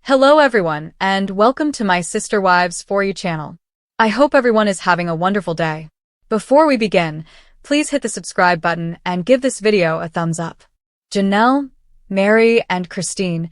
Hello everyone, and welcome to my Sister Wives For You channel. I hope everyone is having a wonderful day. Before we begin, please hit the subscribe button and give this video a thumbs up. Janelle, Mary, and Christine,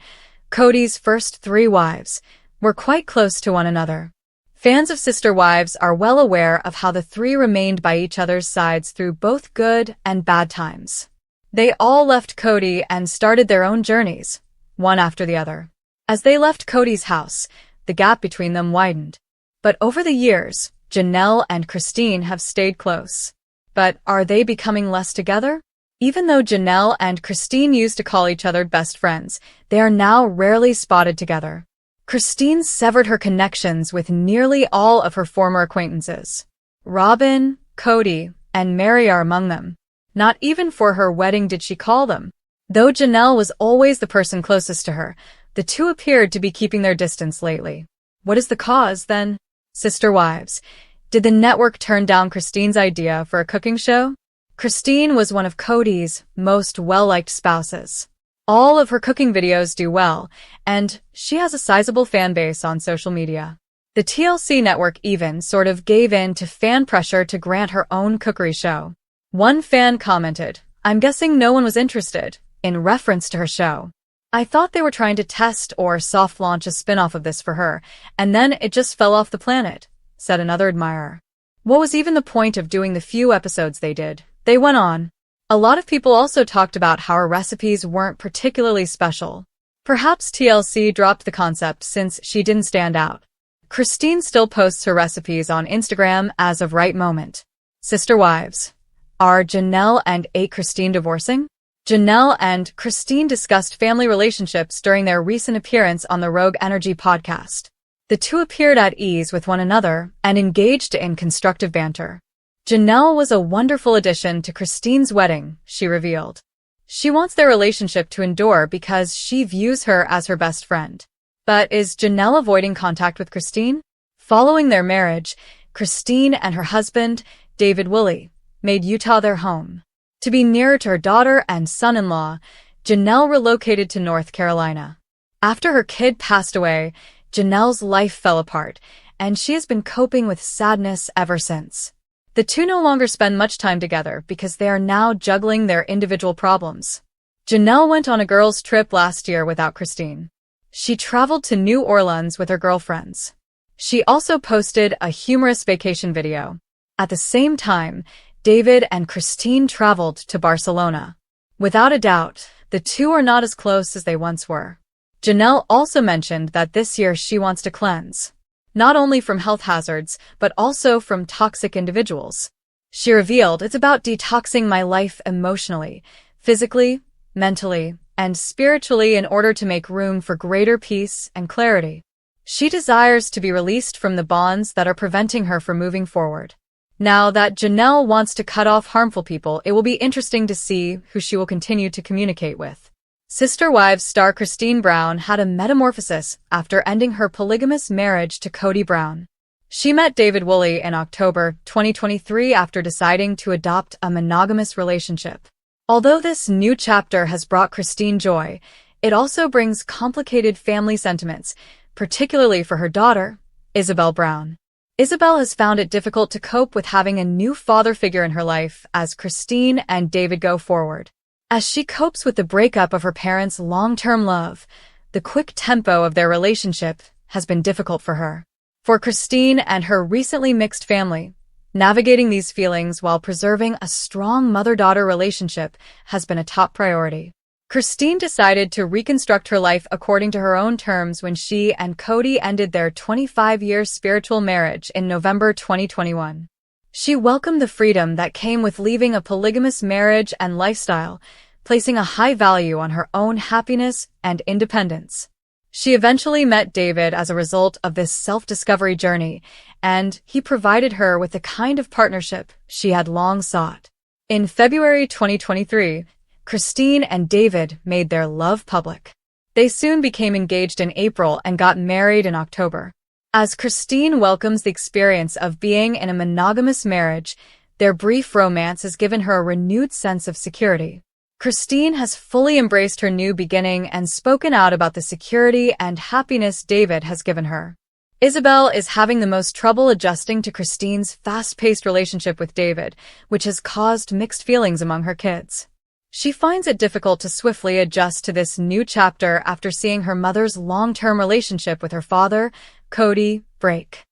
Kody's first 3 wives, were quite close to one another. Fans of Sister Wives are well aware of how the 3 remained by each other's sides through both good and bad times. They all left Kody and started their own journeys, one after the other. As they left Kody's house, the gap between them widened. But over the years, Janelle and Christine have stayed close. But are they becoming less together? Even though Janelle and Christine used to call each other best friends, they are now rarely spotted together. Christine severed her connections with nearly all of her former acquaintances. Robyn, Kody, and Mary are among them. Not even for her wedding did she call them. Though Janelle was always the person closest to her, the two appeared to be keeping their distance lately. What is the cause, then? Sister Wives. Did the network turn down Christine's idea for a cooking show? Christine was one of Kody's most well-liked spouses. All of her cooking videos do well, and she has a sizable fan base on social media. The TLC network even sort of gave in to fan pressure to grant her own cookery show. One fan commented, "I'm guessing no one was interested," in reference to her show. "I thought they were trying to test or soft launch a spin-off of this for her, and then it just fell off the planet," said another admirer. "What was even the point of doing the few episodes they did?" They went on. A lot of people also talked about how her recipes weren't particularly special. Perhaps TLC dropped the concept since she didn't stand out. Christine still posts her recipes on Instagram as of right moment. Sister Wives. Are Janelle and Christine divorcing? Janelle and Christine discussed family relationships during their recent appearance on the Rogue Energy podcast. The two appeared at ease with one another and engaged in constructive banter. Janelle was a wonderful addition to Christine's wedding, she revealed. She wants their relationship to endure because she views her as her best friend. But is Janelle avoiding contact with Christine? Following their marriage, Christine and her husband, David Woolley, made Utah their home. To be nearer to her daughter and son-in-law, Janelle relocated to North Carolina. After her kid passed away, Janelle's life fell apart, and she has been coping with sadness ever since. The two no longer spend much time together because they are now juggling their individual problems. Janelle went on a girls' trip last year without Christine. She traveled to New Orleans with her girlfriends. She also posted a humorous vacation video. At the same time, David and Christine traveled to Barcelona. Without a doubt, the two are not as close as they once were. Janelle also mentioned that this year she wants to cleanse, not only from health hazards, but also from toxic individuals. She revealed, "It's about detoxing my life emotionally, physically, mentally, and spiritually in order to make room for greater peace and clarity." She desires to be released from the bonds that are preventing her from moving forward. Now that Janelle wants to cut off harmful people, it will be interesting to see who she will continue to communicate with. Sister Wives star Christine Brown had a metamorphosis after ending her polygamous marriage to Kody Brown. She met David Woolley in October 2023 after deciding to adopt a monogamous relationship. Although this new chapter has brought Christine joy, it also brings complicated family sentiments, particularly for her daughter, Isabel Brown. Isabel has found it difficult to cope with having a new father figure in her life as Christine and David go forward. As she copes with the breakup of her parents' long-term love, the quick tempo of their relationship has been difficult for her. For Christine and her recently mixed family, navigating these feelings while preserving a strong mother-daughter relationship has been a top priority. Christine decided to reconstruct her life according to her own terms when she and Kody ended their 25-year spiritual marriage in November 2021. She welcomed the freedom that came with leaving a polygamous marriage and lifestyle, placing a high value on her own happiness and independence. She eventually met David as a result of this self-discovery journey, and he provided her with the kind of partnership she had long sought. In February 2023, Christine and David made their love public. They soon became engaged in April and got married in October. As Christine welcomes the experience of being in a monogamous marriage, their brief romance has given her a renewed sense of security. Christine has fully embraced her new beginning and spoken out about the security and happiness David has given her. Isabel is having the most trouble adjusting to Christine's fast-paced relationship with David, which has caused mixed feelings among her kids. She finds it difficult to swiftly adjust to this new chapter after seeing her mother's long-term relationship with her father, Kody, break.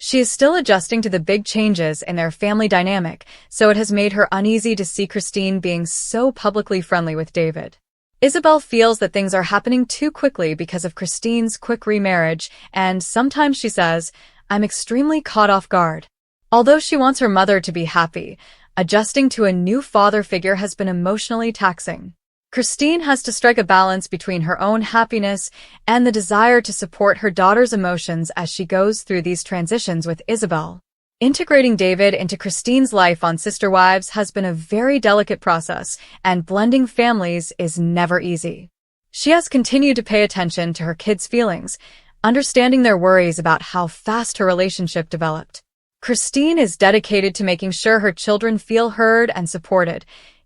She is still adjusting to the big changes in their family dynamic, so it has made her uneasy to see Christine being so publicly friendly with David. Isabel feels that things are happening too quickly because of Christine's quick remarriage, and sometimes she says, "I'm extremely caught off guard." Although she wants her mother to be happy, adjusting to a new father figure has been emotionally taxing. Christine has to strike a balance between her own happiness and the desire to support her daughter's emotions as she goes through these transitions with Isabel. Integrating David into Christine's life on Sister Wives has been a very delicate process, and blending families is never easy. She has continued to pay attention to her kids' feelings, understanding their worries about how fast her relationship developed. Christine is dedicated to making sure her children feel heard and supported,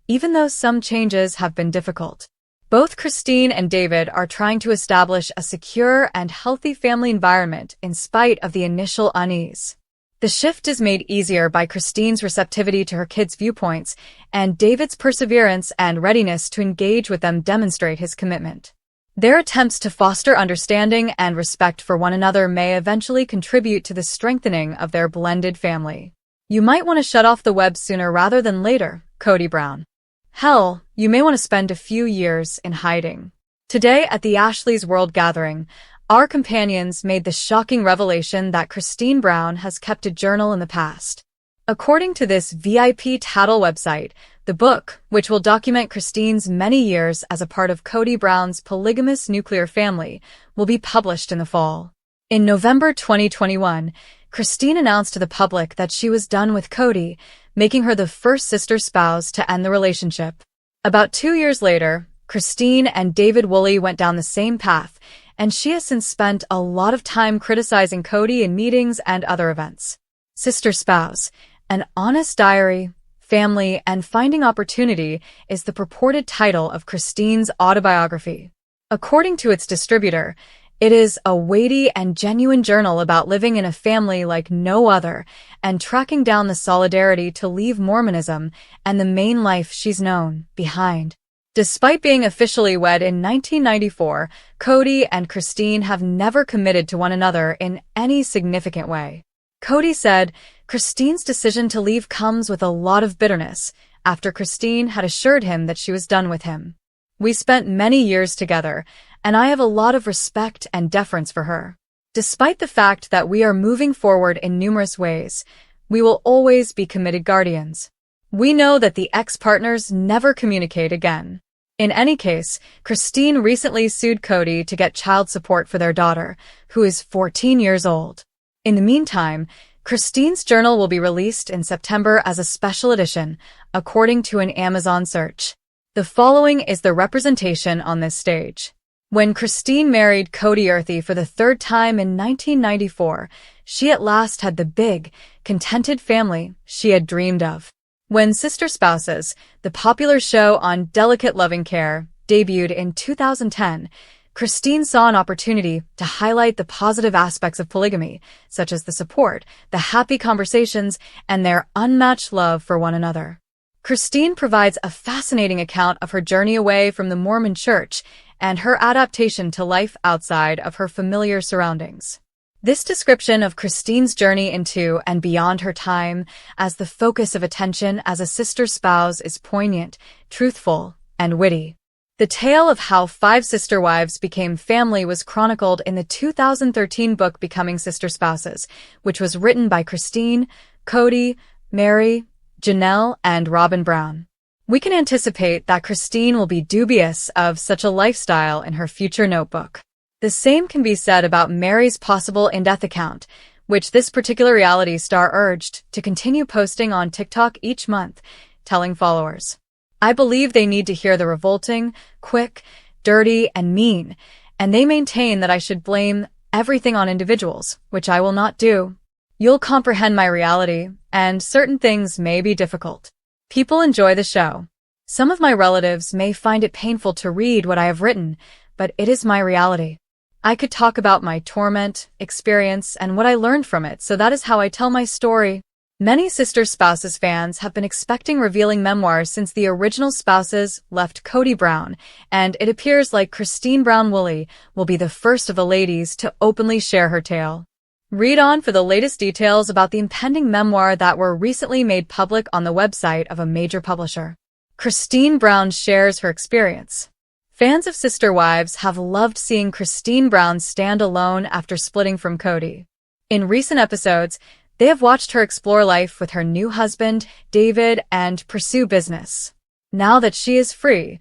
even though some changes have been difficult. Both Christine and David are trying to establish a secure and healthy family environment in spite of the initial unease. The shift is made easier by Christine's receptivity to her kids' viewpoints, and David's perseverance and readiness to engage with them demonstrate his commitment. Their attempts to foster understanding and respect for one another may eventually contribute to the strengthening of their blended family. You might want to shut off the web sooner rather than later, Kody Brown. Hell, you may want to spend a few years in hiding. Today at the Ashley's World Gathering, our companions made the shocking revelation that Christine Brown has kept a journal in the past. According to this VIP tattle website, the book, which will document Christine's many years as a part of Kody Brown's polygamous nuclear family, will be published in the fall. In November 2021, Christine announced to the public that she was done with Kody, making her the first sister spouse to end the relationship. About 2 years later, Christine and David Woolley went down the same path, and she has since spent a lot of time criticizing Kody in meetings and other events. Sister Spouse, An Honest Diary, Family, and Finding Opportunity is the purported title of Christine's autobiography. According to its distributor, it is a weighty and genuine journal about living in a family like no other and tracking down the solidarity to leave Mormonism and the main life she's known behind. Despite being officially wed in 1994, Kody and Christine have never committed to one another in any significant way. Kody said, Christine's decision to leave comes with a lot of bitterness after Christine had assured him that she was done with him. We spent many years together, and I have a lot of respect and deference for her. Despite the fact that we are moving forward in numerous ways, we will always be committed guardians. We know that the ex-partners never communicate again. In any case, Christine recently sued Kody to get child support for their daughter, who is 14 years old. In the meantime, Christine's journal will be released in September as a special edition, according to an Amazon search. The following is the representation on this stage. When Christine married Kody Earthy for the third time in 1994, she at last had the big, contented family she had dreamed of. When Sister Spouses, the popular show on delicate loving care, debuted in 2010, Christine saw an opportunity to highlight the positive aspects of polygamy, such as the support, the happy conversations, and their unmatched love for one another. Christine provides a fascinating account of her journey away from the Mormon Church and her adaptation to life outside of her familiar surroundings. This description of Christine's journey into and beyond her time as the focus of attention as a sister spouse is poignant, truthful, and witty. The tale of how 5 sister wives became family was chronicled in the 2013 book Becoming Sister Spouses, which was written by Christine, Kody, Mary, Janelle, and Robyn Brown. We can anticipate that Christine will be dubious of such a lifestyle in her future notebook. The same can be said about Mary's possible in-death account, which this particular reality star urged to continue posting on TikTok each month, telling followers, "I believe they need to hear the revolting, quick, dirty, and mean, and they maintain that I should blame everything on individuals, which I will not do. You'll comprehend my reality, and certain things may be difficult. People enjoy the show. Some of my relatives may find it painful to read what I have written, but it is my reality. I could talk about my torment, experience, and what I learned from it, so that is how I tell my story. Many Sister Spouses fans have been expecting revealing memoirs since the original spouses left Kody Brown, and it appears like Christine Brown Woolley will be the first of the ladies to openly share her tale. Read on for the latest details about the impending memoir that were recently made public on the website of a major publisher. Christine Brown shares her experience. Fans of Sister Wives have loved seeing Christine Brown stand alone after splitting from Kody. In recent episodes, they have watched her explore life with her new husband, David, and pursue business. Now that she is free,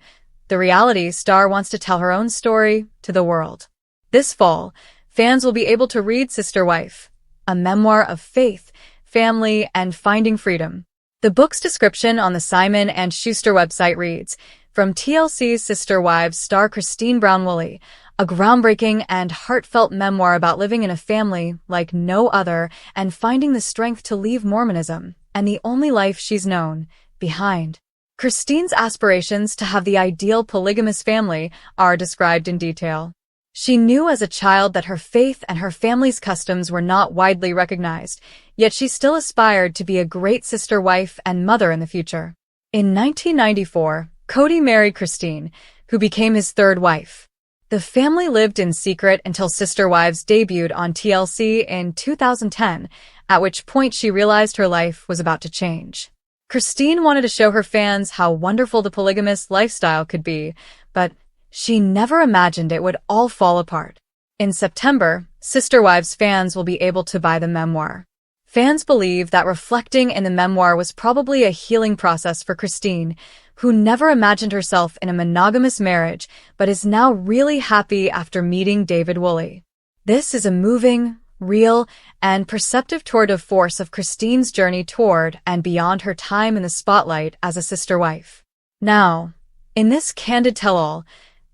the reality star wants to tell her own story to the world. This fall, fans will be able to read Sister Wife, a memoir of faith, family, and finding freedom. The book's description on the Simon & Schuster website reads, "From TLC's Sister Wives star Christine Brown Woolley, a groundbreaking and heartfelt memoir about living in a family like no other and finding the strength to leave Mormonism and the only life she's known behind." Christine's aspirations to have the ideal polygamous family are described in detail. She knew as a child that her faith and her family's customs were not widely recognized, yet she still aspired to be a great sister wife and mother in the future. In 1994, Kody married Christine, who became his third wife. The family lived in secret until Sister Wives debuted on TLC in 2010, at which point she realized her life was about to change. Christine wanted to show her fans how wonderful the polygamous lifestyle could be, but she never imagined it would all fall apart. In September, Sister Wives fans will be able to buy the memoir. Fans believe that reflecting in the memoir was probably a healing process for Christine, who never imagined herself in a monogamous marriage but is now really happy after meeting David Woolley. This is a moving, real, and perceptive tour de force of Christine's journey toward and beyond her time in the spotlight as a sister wife. Now, in this candid tell-all,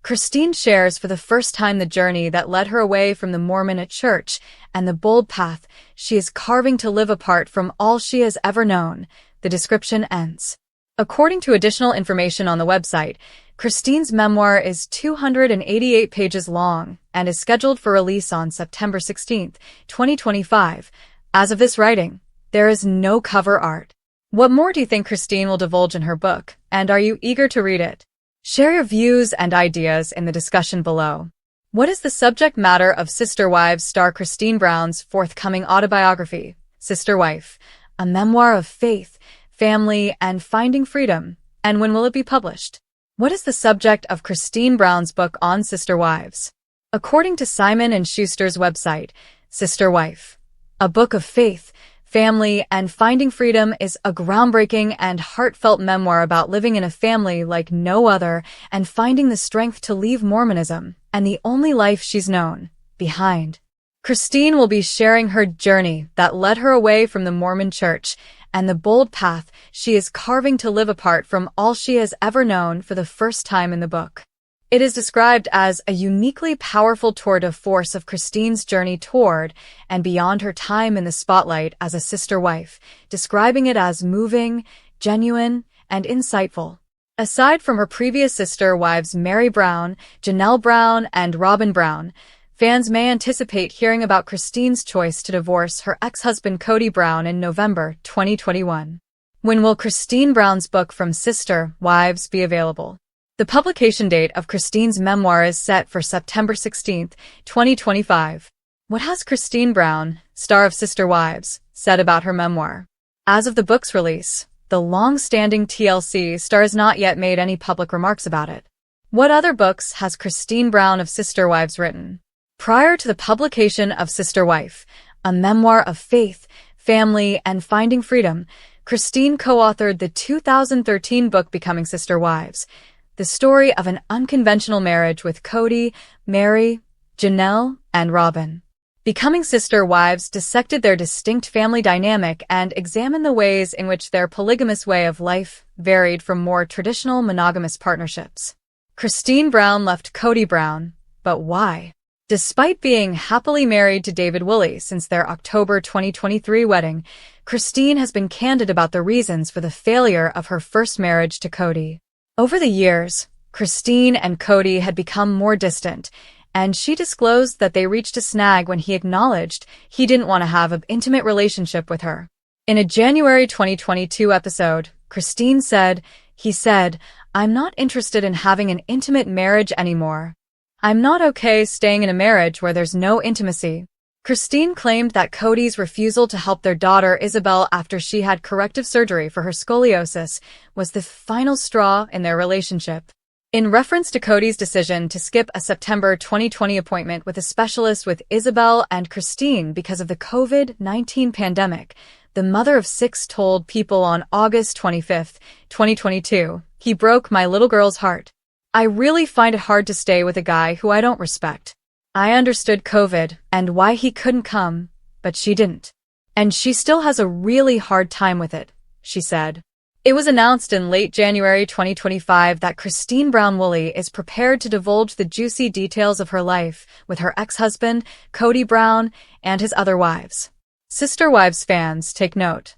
Christine shares for the first time the journey that led her away from the Mormon church and the bold path she is carving to live apart from all she has ever known. The description ends. According to additional information on the website, Christine's memoir is 288 pages long and is scheduled for release on September 16, 2025. As of this writing, there is no cover art. What more do you think Christine will divulge in her book, and are you eager to read it? Share your views and ideas in the discussion below. What is the subject matter of Sister Wives star Christine Brown's forthcoming autobiography, Sister Wife, a memoir of faith, family, and finding freedom, and when will it be published? What is the subject of Christine Brown's book on Sister Wives? According to Simon & Schuster's website, Sister Wife, a book of faith, family, and finding freedom is a groundbreaking and heartfelt memoir about living in a family like no other and finding the strength to leave Mormonism and the only life she's known behind. Christine will be sharing her journey that led her away from the Mormon church and the bold path she is carving to live apart from all she has ever known for the first time in the book. It is described as a uniquely powerful tour de force of Christine's journey toward and beyond her time in the spotlight as a sister wife, describing it as moving, genuine, and insightful. Aside from her previous sister wives Mary Brown, Janelle Brown, and Robyn Brown, fans may anticipate hearing about Christine's choice to divorce her ex-husband Kody Brown in November 2021. When will Christine Brown's book From Sister Wives be available? The publication date of Christine's memoir is set for September 16, 2025. What has Christine Brown, star of Sister Wives, said about her memoir? As of the book's release, the long-standing TLC star has not yet made any public remarks about it. What other books has Christine Brown of Sister Wives written? Prior to the publication of Sister Wife, a memoir of faith, family, and finding freedom, Christine co-authored the 2013 book Becoming Sister Wives, the story of an unconventional marriage with Kody, Mary, Janelle, and Robyn. Becoming Sister Wives dissected their distinct family dynamic and examined the ways in which their polygamous way of life varied from more traditional monogamous partnerships. Christine Brown left Kody Brown, but why? Despite being happily married to David Woolley since their October 2023 wedding, Christine has been candid about the reasons for the failure of her first marriage to Kody. Over the years, Christine and Kody had become more distant, and she disclosed that they reached a snag when he acknowledged he didn't want to have an intimate relationship with her. In a January 2022 episode, Christine said, "He said, I'm not interested in having an intimate marriage anymore. I'm not okay staying in a marriage where there's no intimacy." Christine claimed that Kody's refusal to help their daughter Isabel after she had corrective surgery for her scoliosis was the final straw in their relationship. In reference to Kody's decision to skip a September 2020 appointment with a specialist with Isabel and Christine because of the COVID-19 pandemic, the mother of 6 told People on August 25, 2022, "He broke my little girl's heart. I really find it hard to stay with a guy who I don't respect. I understood COVID and why he couldn't come, but she didn't. And she still has a really hard time with it," she said. It was announced in late January 2025 that Christine Brown-Woolley is prepared to divulge the juicy details of her life with her ex-husband, Kody Brown, and his other wives. Sister Wives fans, take note.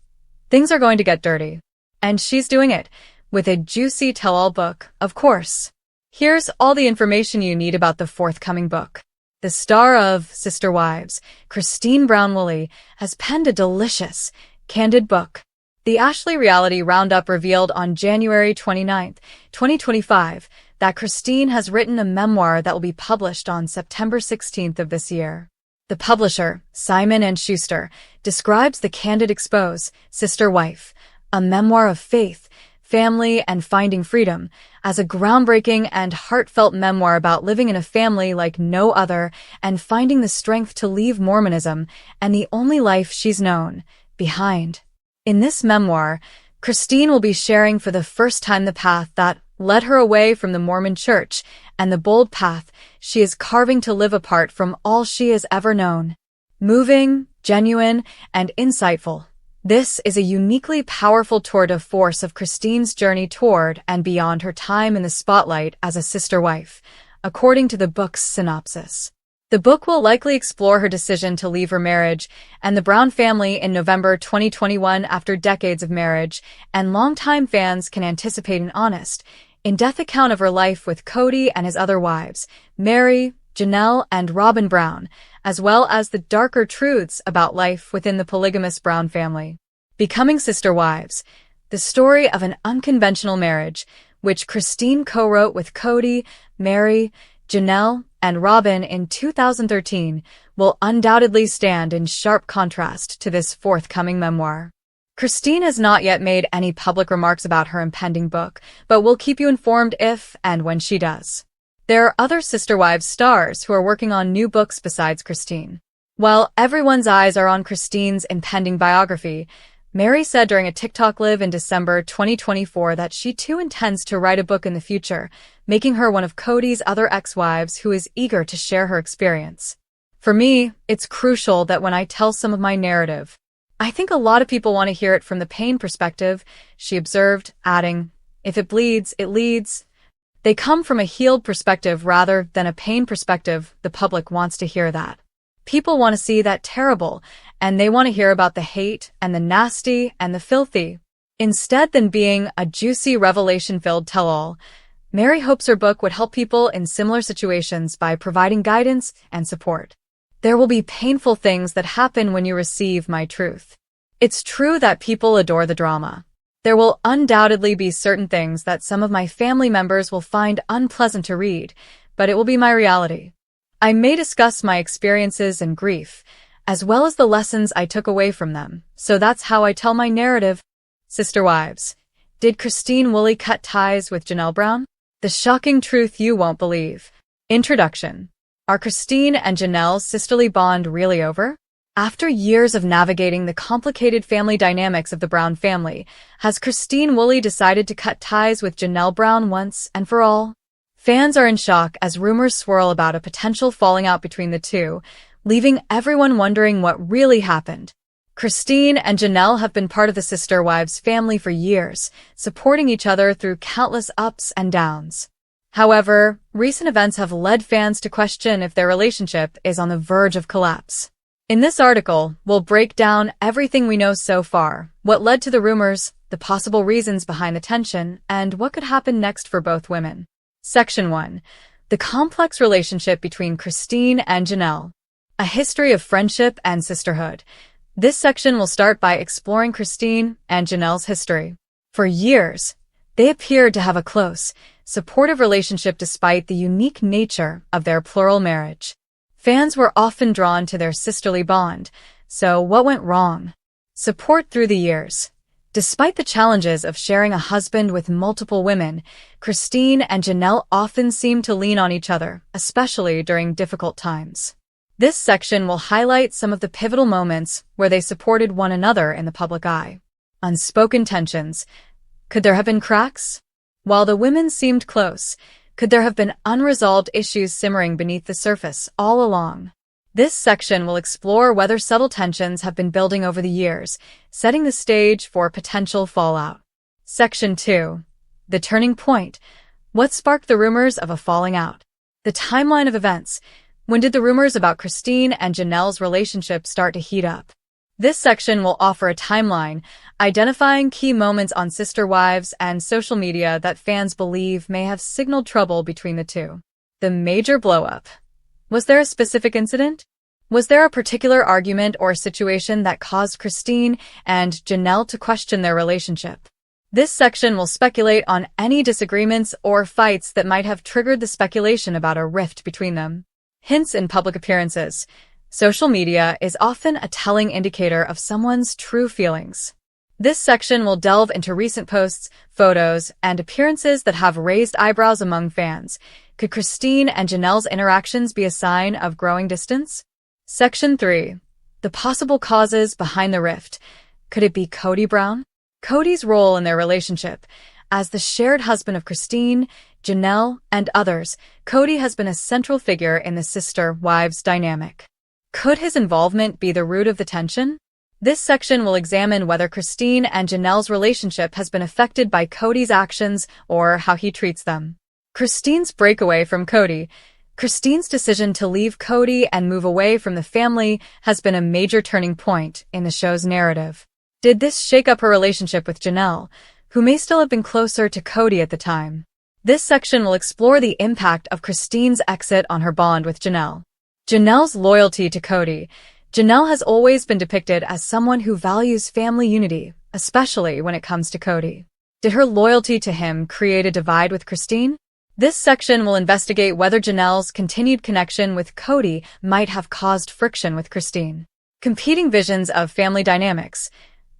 Things are going to get dirty. And she's doing it, with a juicy tell-all book, of course. Here's all the information you need about the forthcoming book. The star of Sister Wives, Christine Brown-Woolley, has penned a delicious, candid book. The Ashley Reality Roundup revealed on January 29, 2025, that Christine has written a memoir that will be published on September 16th of this year. The publisher, Simon & Schuster, describes the candid expose, Sister Wife, a memoir of faith, family, and finding freedom, as a groundbreaking and heartfelt memoir about living in a family like no other and finding the strength to leave Mormonism and the only life she's known behind. In this memoir, Christine will be sharing for the first time the path that led her away from the Mormon Church and the bold path she is carving to live apart from all she has ever known. Moving, genuine, and insightful, this is a uniquely powerful tour de force of Christine's journey toward and beyond her time in the spotlight as a sister wife, according to the book's synopsis. The book will likely explore her decision to leave her marriage and the Brown family in November 2021 after decades of marriage, and longtime fans can anticipate an honest, in-depth account of her life with Kody and his other wives, Mary, Janelle, and Robyn Brown, as well as the darker truths about life within the polygamous Brown family. Becoming Sister Wives, the story of an unconventional marriage, which Christine co-wrote with Kody, Mary, Janelle, and Robyn in 2013, will undoubtedly stand in sharp contrast to this forthcoming memoir. Christine has not yet made any public remarks about her impending book, but we'll keep you informed if and when she does. There are other Sister Wives stars who are working on new books besides Christine. While everyone's eyes are on Christine's impending biography, Mary said during a TikTok live in December 2024 that she too intends to write a book in the future, making her one of Kody's other ex-wives who is eager to share her experience. For me, it's crucial that when I tell some of my narrative, I think a lot of people want to hear it from the pain perspective, she observed, adding, "If it bleeds, it leads." They come from a healed perspective rather than a pain perspective. The public wants to hear that. People want to see that terrible, and they want to hear about the hate and the nasty and the filthy. Instead than being a juicy revelation-filled tell-all, Mary hopes her book would help people in similar situations by providing guidance and support. There will be painful things that happen when you receive my truth. It's true that people adore the drama. There will undoubtedly be certain things that some of my family members will find unpleasant to read, but it will be my reality. I may discuss my experiences and grief, as well as the lessons I took away from them, so that's how I tell my narrative. Sister Wives. Did Christine Woolley cut ties with Janelle Brown? The shocking truth you won't believe. Introduction. Are Christine and Janelle's sisterly bond really over? After years of navigating the complicated family dynamics of the Brown family, has Christine Woolley decided to cut ties with Janelle Brown once and for all? Fans are in shock as rumors swirl about a potential falling out between the two, leaving everyone wondering what really happened. Christine and Janelle have been part of the Sister Wives family for years, supporting each other through countless ups and downs. However, recent events have led fans to question if their relationship is on the verge of collapse. In this article, we'll break down everything we know so far, what led to the rumors, the the possible reasons behind the tension, and what could happen next for both women. Section 1. The complex relationship between Christine and Janelle. A history of friendship and sisterhood. This section will start by exploring Christine and Janelle's history. For years, they appeared to have a close, supportive relationship despite the unique nature of their plural marriage. Fans were often drawn to their sisterly bond. So what went wrong? Support through the years. Despite the challenges of sharing a husband with multiple women, Christine and Janelle often seemed to lean on each other, especially during difficult times. This section will highlight some of the pivotal moments where they supported one another in the public eye. Unspoken tensions. Could there have been cracks? While the women seemed close, could there have been unresolved issues simmering beneath the surface all along? This section will explore whether subtle tensions have been building over the years, setting the stage for potential fallout. Section 2. The turning point. What sparked the rumors of a falling out? The timeline of events. When did the rumors about Christine and Janelle's relationship start to heat up? This section will offer a timeline, identifying key moments on sister wives and social media that fans believe may have signaled trouble between the two. The major blow-up. Was there a specific incident? Was there a particular argument or situation that caused Christine and Janelle to question their relationship? This section will speculate on any disagreements or fights that might have triggered the speculation about a rift between them. Hints in public appearances. Social media is often a telling indicator of someone's true feelings. This section will delve into recent posts, photos, and appearances that have raised eyebrows among fans. Could Christine and Janelle's interactions be a sign of growing distance? Section 3. The possible causes behind the rift. Could it be Kody Brown? Kody's role in their relationship. As the shared husband of Christine, Janelle, and others, Kody has been a central figure in the sister-wives dynamic. Could his involvement be the root of the tension? This section will examine whether Christine and Janelle's relationship has been affected by Kody's actions or how he treats them. Christine's breakaway from Kody. Christine's decision to leave Kody and move away from the family has been a major turning point in the show's narrative. Did this shake up her relationship with Janelle, who may still have been closer to Kody at the time? This section will explore the impact of Christine's exit on her bond with Janelle. Janelle's loyalty to Kody. Janelle has always been depicted as someone who values family unity, especially when it comes to Kody. Did her loyalty to him create a divide with Christine? This section will investigate whether Janelle's continued connection with Kody might have caused friction with Christine. Competing visions of family dynamics.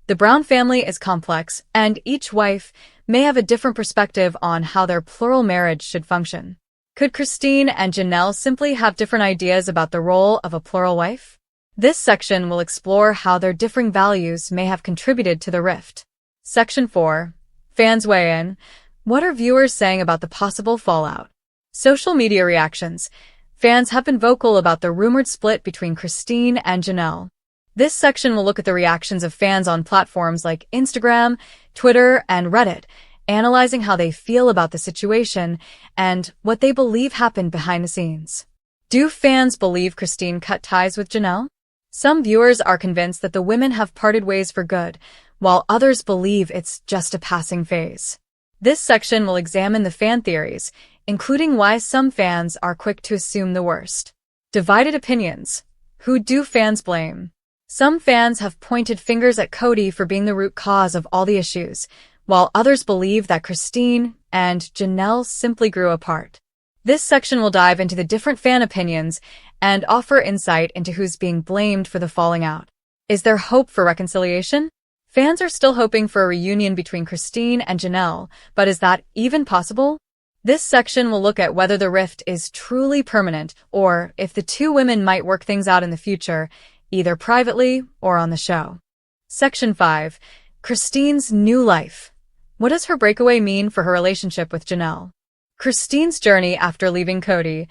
The Brown family is complex, and each wife may have a different perspective on how their plural marriage should function. Could Christine and Janelle simply have different ideas about the role of a plural wife? This section will explore how their differing values may have contributed to the rift. Section 4. Fans weigh in. What are viewers saying about the possible fallout? Social media reactions. Fans have been vocal about the rumored split between Christine and Janelle. This section will look at the reactions of fans on platforms like Instagram, Twitter, and Reddit, analyzing how they feel about the situation and what they believe happened behind the scenes. Do fans believe Christine cut ties with Janelle? Some viewers are convinced that the women have parted ways for good, while others believe it's just a passing phase. This section will examine the fan theories, including why some fans are quick to assume the worst. Divided opinions. Who do fans blame? Some fans have pointed fingers at Kody for being the root cause of all the issues, while others believe that Christine and Janelle simply grew apart. This section will dive into the different fan opinions and offer insight into who's being blamed for the falling out. Is there hope for reconciliation? Fans are still hoping for a reunion between Christine and Janelle, but is that even possible? This section will look at whether the rift is truly permanent or if the two women might work things out in the future, either privately or on the show. Section 5. Christine's new life. What does her breakaway mean for her relationship with Janelle? Christine's journey after leaving Kody.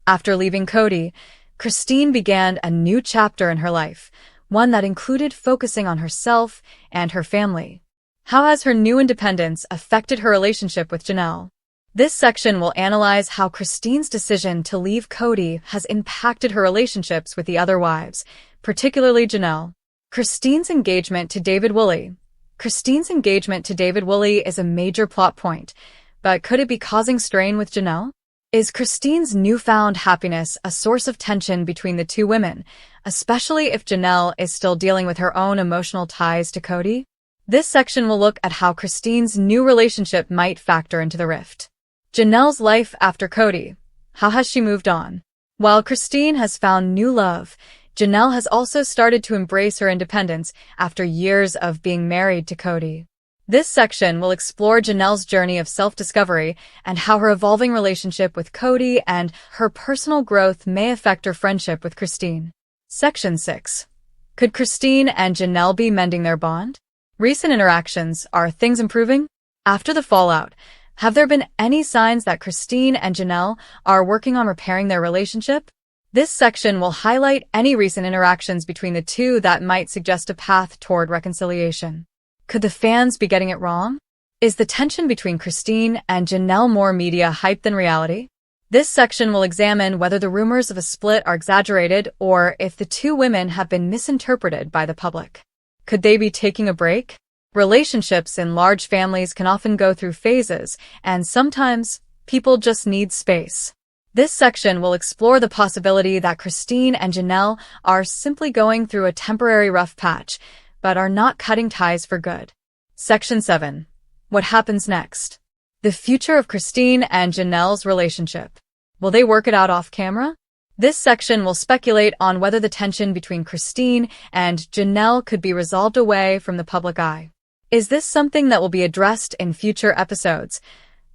After leaving Kody, Christine began a new chapter in her life, one that included focusing on herself and her family. How has her new independence affected her relationship with Janelle? This section will analyze how Christine's decision to leave Kody has impacted her relationships with the other wives, particularly Janelle. Christine's engagement to David Woolley. Christine's engagement to David Woolley is a major plot point, but could it be causing strain with Janelle? Is Christine's newfound happiness a source of tension between the two women, especially if Janelle is still dealing with her own emotional ties to Kody? This section will look at how Christine's new relationship might factor into the rift. Janelle's life after Kody. How has she moved on? While Christine has found new love, Janelle has also started to embrace her independence after years of being married to Kody. This section will explore Janelle's journey of self-discovery and how her evolving relationship with Kody and her personal growth may affect her friendship with Christine. Section 6. Could Christine and Janelle be mending their bond? Recent interactions. Are things improving? After the fallout, have there been any signs that Christine and Janelle are working on repairing their relationship? This section will highlight any recent interactions between the two that might suggest a path toward reconciliation. Could the fans be getting it wrong? Is the tension between Christine and Janelle more media hype than reality? This section will examine whether the rumors of a split are exaggerated or if the two women have been misinterpreted by the public. Could they be taking a break? Relationships in large families can often go through phases, and sometimes people just need space. This section will explore the possibility that Christine and Janelle are simply going through a temporary rough patch, but are not cutting ties for good. Section 7. What happens next? The future of Christine and Janelle's relationship. Will they work it out off camera? This section will speculate on whether the tension between Christine and Janelle could be resolved away from the public eye. Is this something that will be addressed in future episodes,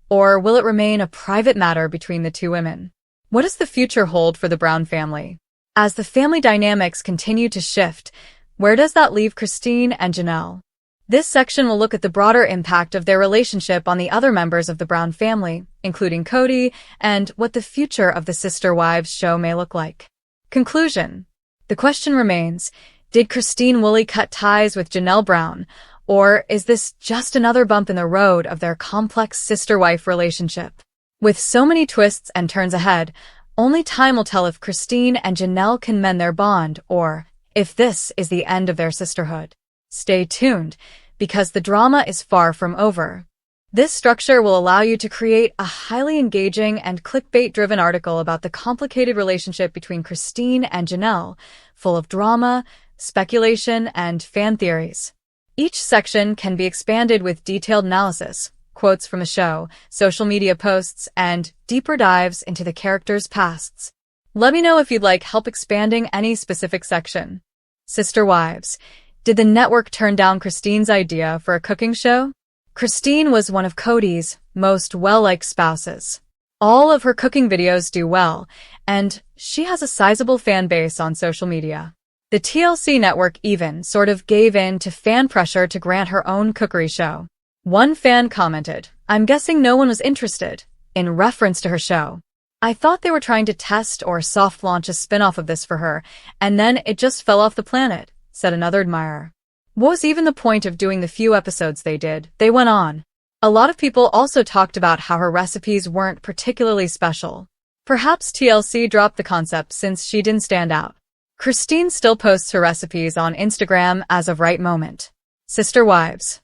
or will it remain a private matter between the two women? What does the future hold for the Brown family? As the family dynamics continue to shift, where does that leave Christine and Janelle? This section will look at the broader impact of their relationship on the other members of the Brown family, including Kody, and what the future of the Sister Wives show may look like. Conclusion. The question remains, did Christine Woolley cut ties with Janelle Brown, or is this just another bump in the road of their complex sister-wife relationship? With so many twists and turns ahead, only time will tell if Christine and Janelle can mend their bond or if this is the end of their sisterhood. Stay tuned, because the drama is far from over. This structure will allow you to create a highly engaging and clickbait-driven article about the complicated relationship between Christine and Janelle, full of drama, speculation, and fan theories. Each section can be expanded with detailed analysis, quotes from the show, social media posts, and deeper dives into the characters' pasts. Let me know if you'd like help expanding any specific section. Sister Wives. Did the network turn down Christine's idea for a cooking show? Christine was one of Kody's most well-liked spouses. All of her cooking videos do well, and she has a sizable fan base on social media. The TLC network even sort of gave in to fan pressure to grant her own cookery show. One fan commented, "I'm guessing no one was interested," in reference to her show. "I thought they were trying to test or soft launch a spin-off of this for her, and then it just fell off the planet," said another admirer. "What was even the point of doing the few episodes they did?" They went on. A lot of people also talked about how her recipes weren't particularly special. Perhaps TLC dropped the concept since she didn't stand out. Christine still posts her recipes on Instagram as of right moment. Sister Wives.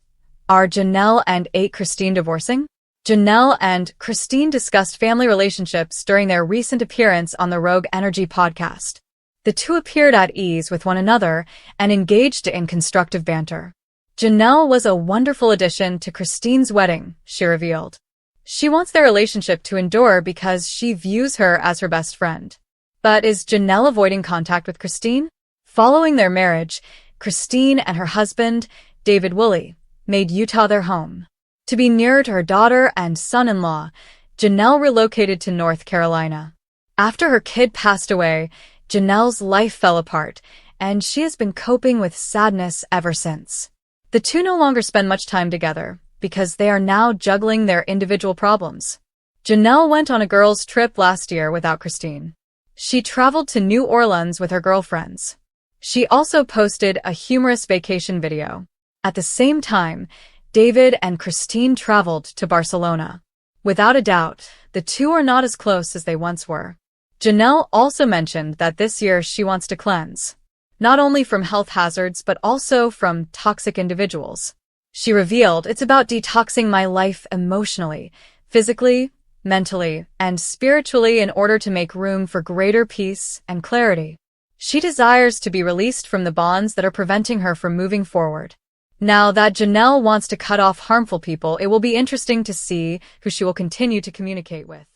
Are Janelle and Christine divorcing? Janelle and Christine discussed family relationships during their recent appearance on the Rogue Energy podcast. The two appeared at ease with one another and engaged in constructive banter. Janelle was a wonderful addition to Christine's wedding, she revealed. She wants their relationship to endure because she views her as her best friend. But is Janelle avoiding contact with Christine? Following their marriage, Christine and her husband, David Woolley, made Utah their home. To be nearer to her daughter and son-in-law, Janelle relocated to North Carolina. After her kid passed away, Janelle's life fell apart, and she has been coping with sadness ever since. The two no longer spend much time together, because they are now juggling their individual problems. Janelle went on a girls' trip last year without Christine. She traveled to New Orleans with her girlfriends. She also posted a humorous vacation video. At the same time, David and Christine traveled to Barcelona. Without a doubt, the two are not as close as they once were. Janelle also mentioned that this year she wants to cleanse, not only from health hazards but also from toxic individuals. She revealed, "It's about detoxing my life emotionally, physically, mentally, and spiritually in order to make room for greater peace and clarity." She desires to be released from the bonds that are preventing her from moving forward. Now that Janelle wants to cut off harmful people, it will be interesting to see who she will continue to communicate with.